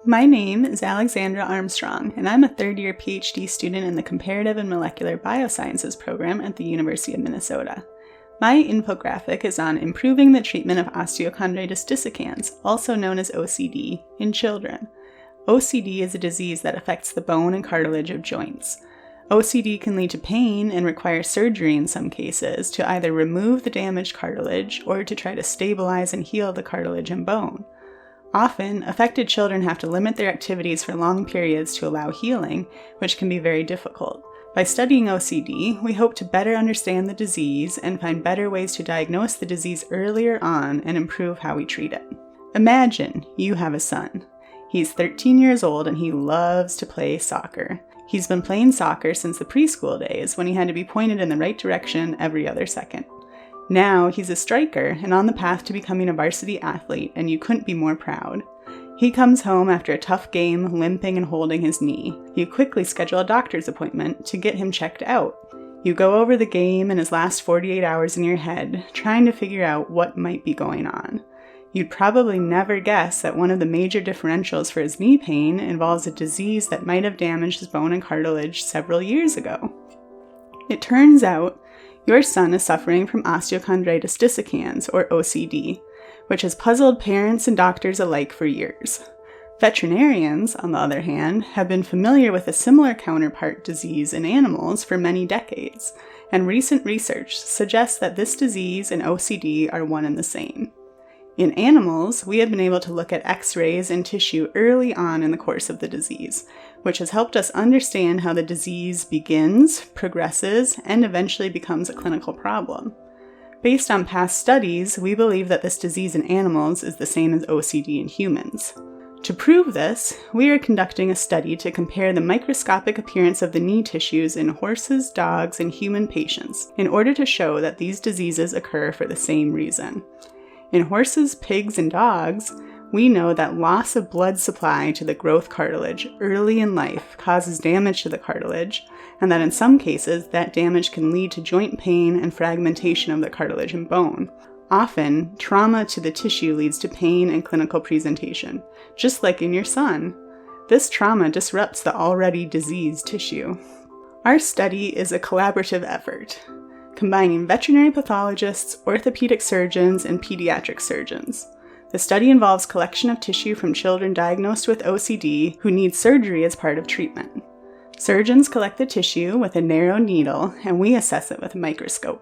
My name is Alexandra Armstrong, and I'm a third-year PhD student in the Comparative and Molecular Biosciences program at the University of Minnesota. My infographic is on improving the treatment of osteochondritis dissecans, also known as OCD, in children. OCD is a disease that affects the bone and cartilage of joints. OCD can lead to pain and require surgery in some cases to either remove the damaged cartilage or to try to stabilize and heal the cartilage and bone. Often, affected children have to limit their activities for long periods to allow healing, which can be very difficult. By studying OCD, we hope to better understand the disease and find better ways to diagnose the disease earlier on and improve how we treat it. Imagine you have a son. He's 13 years old and he loves to play soccer. He's been playing soccer since the preschool days when he had to be pointed in the right direction every other second. Now he's a striker and on the path to becoming a varsity athlete, and you couldn't be more proud. He comes home after a tough game, limping and holding his knee. You quickly schedule a doctor's appointment to get him checked out. You go over the game and his last 48 hours in your head, trying to figure out what might be going on. You'd probably never guess that one of the major differentials for his knee pain involves a disease that might have damaged his bone and cartilage several years ago. It turns out your son is suffering from osteochondritis dissecans, or OCD, which has puzzled parents and doctors alike for years. Veterinarians, on the other hand, have been familiar with a similar counterpart disease in animals for many decades, and recent research suggests that this disease and OCD are one and the same. In animals, we have been able to look at X-rays and tissue early on in the course of the disease, which has helped us understand how the disease begins, progresses, and eventually becomes a clinical problem. Based on past studies, we believe that this disease in animals is the same as OCD in humans. To prove this, we are conducting a study to compare the microscopic appearance of the knee tissues in horses, dogs, and human patients in order to show that these diseases occur for the same reason. In horses, pigs, and dogs, we know that loss of blood supply to the growth cartilage early in life causes damage to the cartilage, and that in some cases, that damage can lead to joint pain and fragmentation of the cartilage and bone. Often, trauma to the tissue leads to pain and clinical presentation, just like in your son. This trauma disrupts the already diseased tissue. Our study is a collaborative effort, combining veterinary pathologists, orthopedic surgeons, and pediatric surgeons. The study involves collection of tissue from children diagnosed with OCD who need surgery as part of treatment. Surgeons collect the tissue with a narrow needle, and we assess it with a microscope.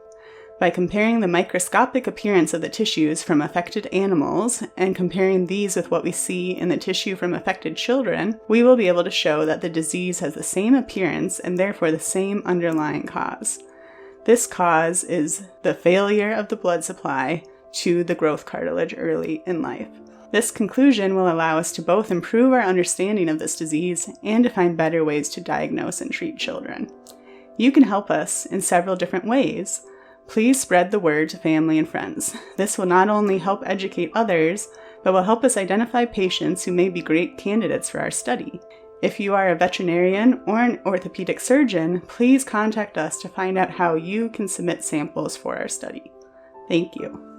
By comparing the microscopic appearance of the tissues from affected animals and comparing these with what we see in the tissue from affected children, we will be able to show that the disease has the same appearance and therefore the same underlying cause. This cause is the failure of the blood supply to the growth cartilage early in life. This conclusion will allow us to both improve our understanding of this disease and to find better ways to diagnose and treat children. You can help us in several different ways. Please spread the word to family and friends. This will not only help educate others, but will help us identify patients who may be great candidates for our study. If you are a veterinarian or an orthopedic surgeon, please contact us to find out how you can submit samples for our study. Thank you.